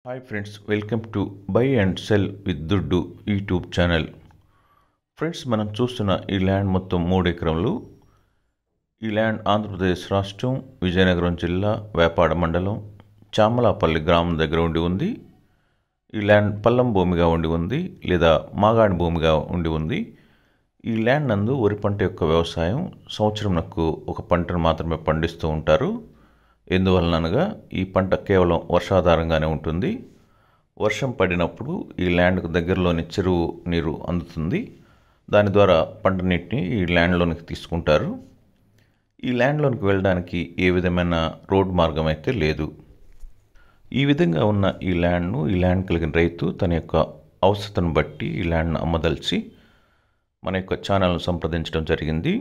Hi friends, welcome to buy and cell with దుడ్డు YouTube channel. Friends, మనం చూస్తున్న ఈ ల్యాండ్ మొత్తం 3 ఎకరములు. ఈ ల్యాండ్ ఆంధ్రప్రదేశ్ రాష్ట్రం, విజయనగరం జిల్లా, వేపాడ మండలం, చామలాపల్లి గ్రామం దగ్గర ఉండి ఉంది. ఈ ల్యాండ్ పల్లం భూమిగా ఉండి ఉంది లేదా మాగాణి భూమిగా ఉండి ఉంది. ఈ ల్యాండ్ నందు వరి పంట యొక్క వ్యవసాయం సంవత్సరంకు ఒక పంటను మాత్రమే పండిస్తూ ఉంటారు. ఎందువలనగా ఈ పంట కేవలం వర్షాధారంగానే ఉంటుంది. వర్షం పడినప్పుడు ఈ ల్యాండ్కు దగ్గరలోని చెరువు నీరు అందుతుంది. దాని ద్వారా పంట నీటిని ఈ ల్యాండ్లోనికి తీసుకుంటారు. ఈ ల్యాండ్లోనికి వెళ్ళడానికి ఏ విధమైన రోడ్ మార్గం అయితే లేదు. ఈ విధంగా ఉన్న ఈ ల్యాండ్ కలిగిన రైతు తన యొక్క అవసరతను బట్టి ఈ ల్యాండ్ను అమ్మదలిచి మన యొక్క ఛానల్ను సంప్రదించడం జరిగింది.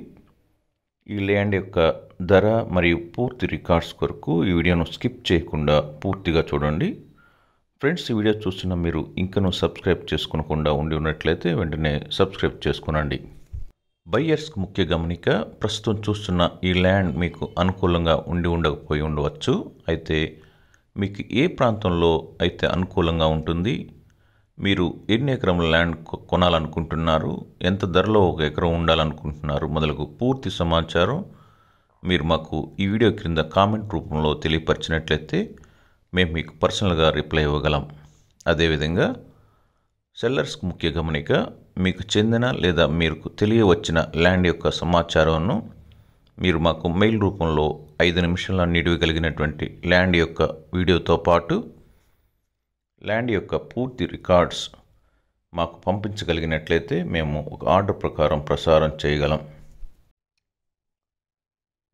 ఈ ల్యాండ్ యొక్క ధర మరియు పూర్తి రికార్డ్స్ కొరకు ఈ వీడియోను స్కిప్ చేయకుండా పూర్తిగా చూడండి. ఫ్రెండ్స్, ఈ వీడియో చూస్తున్న మీరు ఇంకనూ సబ్స్క్రైబ్ చేసుకోకుండా ఉండి ఉన్నట్లయితే వెంటనే సబ్స్క్రైబ్ చేసుకునండి. బయ్యర్స్కి ముఖ్య గమనిక, ప్రస్తుతం చూస్తున్న ఈ ల్యాండ్ మీకు అనుకూలంగా ఉండకపోయి ఉండవచ్చు. అయితే మీకు ఏ ప్రాంతంలో అయితే అనుకూలంగా ఉంటుంది, మీరు ఎన్ని ఎకరం ల్యాండ్ కొనాలనుకుంటున్నారు, ఎంత ధరలో ఒక ఎకరం ఉండాలనుకుంటున్నారు మొదలగు పూర్తి సమాచారం మీరు మాకు ఈ వీడియో క్రింద కామెంట్ రూపంలో తెలియపరిచినట్లయితే మేము మీకు పర్సనల్గా రిప్లై ఇవ్వగలం. అదేవిధంగా సెల్లర్స్కి ముఖ్య గమనిక, మీకు చెందిన లేదా మీకు తెలియవచ్చిన ల్యాండ్ యొక్క సమాచారాన్ని మీరు మాకు మెయిల్ రూపంలో 5 నిమిషాల నిడివిగలిగినటువంటి ల్యాండ్ యొక్క వీడియోతో పాటు ల్యాండ్ యొక్క పూర్తి రికార్డ్స్ మాకు పంపించగలిగినట్లయితే మేము ఒక ఆర్డర్ ప్రకారం ప్రసారం చేయగలం.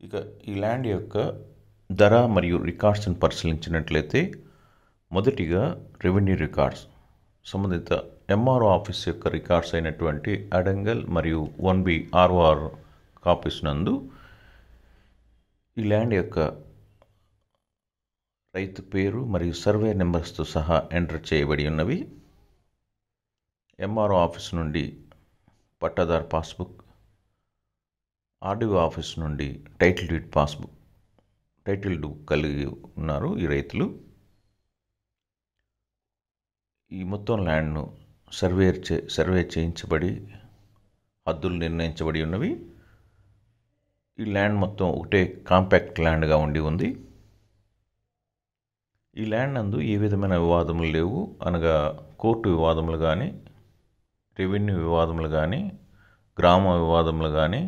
ఇక ఈ ల్యాండ్ యొక్క ధర మరియు రికార్డ్స్ని పరిశీలించినట్లయితే, మొదటిగా రెవెన్యూ రికార్డ్స్, సంబంధిత ఎంఆర్ఓ ఆఫీస్ యొక్క రికార్డ్స్ అయినటువంటి అడంగల్ మరియు 1B ROR కాపీస్ నందు ఈ ల్యాండ్ యొక్క రైతు పేరు మరియు సర్వే నెంబర్స్తో సహా ఎంటర్ చేయబడి ఉన్నవి. ఎంఆర్ఓ ఆఫీస్ నుండి పట్టాదారు పాస్బుక్, ఆర్డీఓ ఆఫీస్ నుండి టైటిల్ డీడ్ కలిగి ఉన్నారు ఈ రైతులు. ఈ మొత్తం ల్యాండ్ను సర్వే చేయించబడి హద్దులు నిర్ణయించబడి ఉన్నవి. ఈ ల్యాండ్ మొత్తం ఒకటే కాంపాక్ట్ ల్యాండ్గా ఉండి ఉంది. ఈ ల్యాండ్ నందు ఏ విధమైన వివాదములు లేవు, అనగా కోర్టు వివాదములు కానీ, రెవెన్యూ వివాదములు కానీ, గ్రామ వివాదములు కానీ,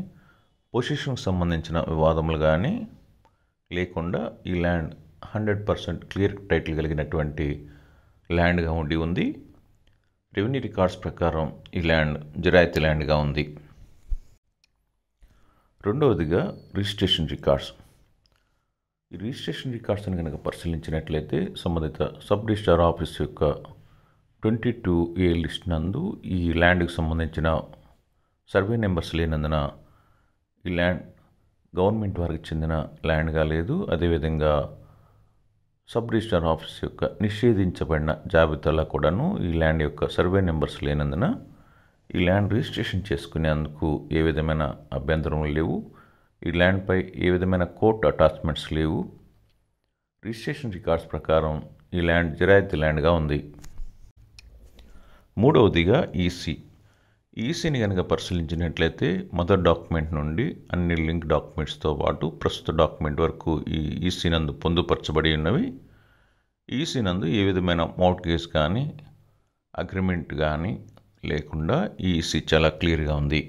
పొజిషన్కి సంబంధించిన వివాదములు కానీ లేకుండా ఈ ల్యాండ్ 100% క్లియర్ టైటిల్ కలిగినటువంటి ల్యాండ్గా ఉండి ఉంది. రెవెన్యూ రికార్డ్స్ ప్రకారం ఈ ల్యాండ్ జిరాయితీ ల్యాండ్గా ఉంది. రెండవదిగా రిజిస్ట్రేషన్ రికార్డ్స్. ఈ రిజిస్ట్రేషన్ రికార్డ్స్ని కనుక పరిశీలించినట్లయితే, సంబంధిత సబ్ రిజిస్ట్రార్ ఆఫీస్ యొక్క 22A లిస్ట్ నందు ఈ ల్యాండ్కి సంబంధించిన సర్వే నెంబర్స్ లేనందున ఈ ల్యాండ్ గవర్నమెంట్ వారికి చెందిన ల్యాండ్గా లేదు. అదేవిధంగా సబ్ రిజిస్ట్రార్ ఆఫీస్ యొక్క నిషేధించబడిన జాబితాలో కూడాను ఈ ల్యాండ్ యొక్క సర్వే నెంబర్స్ లేనందున ఈ ల్యాండ్ రిజిస్ట్రేషన్ చేసుకునేందుకు ఏ విధమైన అభ్యంతరములు లేవు. ఈ ల్యాండ్పై ఏ విధమైన కోర్టు అటాచ్మెంట్స్ లేవు. రిజిస్ట్రేషన్ రికార్డ్స్ ప్రకారం ఈ ల్యాండ్ జిరాయితీ ల్యాండ్గా ఉంది. మూడవదిగా ఈసీని కనుక పరిశీలించినట్లయితే, మదర్ డాక్యుమెంట్ నుండి అన్ని లింక్ డాక్యుమెంట్స్తో పాటు ప్రస్తుత డాక్యుమెంట్ వరకు ఈ ఈసీ నందు పొందుపరచబడి ఉన్నవి. ఈసీ నందు ఏ విధమైన మోర్ట్గేజ్ కానీ, అగ్రిమెంట్ కానీ లేకుండా ఈ ఈసీ చాలా క్లియర్గా ఉంది.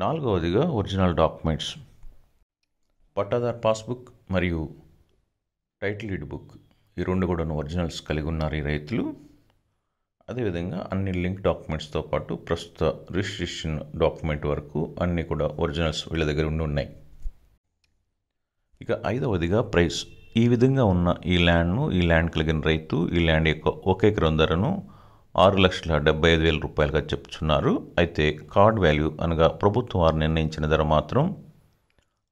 నాలుగవదిగా ఒరిజినల్ డాక్యుమెంట్స్, పట్టాదార్ పాస్బుక్ మరియు టైటిల్ డీడ్ బుక్, ఈ రెండు కూడా ఒరిజినల్స్ కలిగి ఉన్నారు ఈ రైతులు. అదేవిధంగా అన్ని లింక్ డాక్యుమెంట్స్తో పాటు ప్రస్తుత రిజిస్ట్రేషన్ డాక్యుమెంట్ వరకు అన్నీ కూడా ఒరిజినల్స్ వీళ్ళ దగ్గర ఉన్నాయి. ఇక ఐదవదిగా ప్రైస్. ఈ విధంగా ఉన్న ఈ ల్యాండ్ కలిగిన రైతు ఈ ల్యాండ్ యొక్క 1 ఎకరం ధరను 6,75,000 రూపాయలుగా చెప్తున్నారు. అయితే కార్డ్ వాల్యూ అనగా ప్రభుత్వం వారు నిర్ణయించిన ధర మాత్రం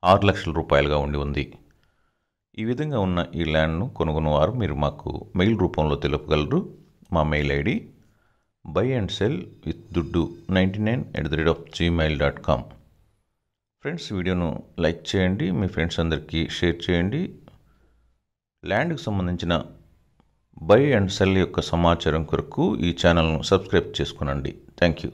6 లక్షల రూపాయలుగా ఉండి ఉంది. ఈ విధంగా ఉన్న ఈ ల్యాండ్ను కొనుగొన్నవారు మీరు మాకు మెయిల్ రూపంలో తెలుపగలరు. మా మెయిల్ ఐడి buyandselwithduddu99@gmail.com. ఫ్రెండ్స్, వీడియోను లైక్ చేయండి, మీ ఫ్రెండ్స్ అందరికీ షేర్ చేయండి. ల్యాండ్కి సంబంధించిన బై అండ్ సెల్ యొక్క సమాచారం కొరకు ఈ ఛానల్ను సబ్స్క్రైబ్ చేసుకునండి. Thank you.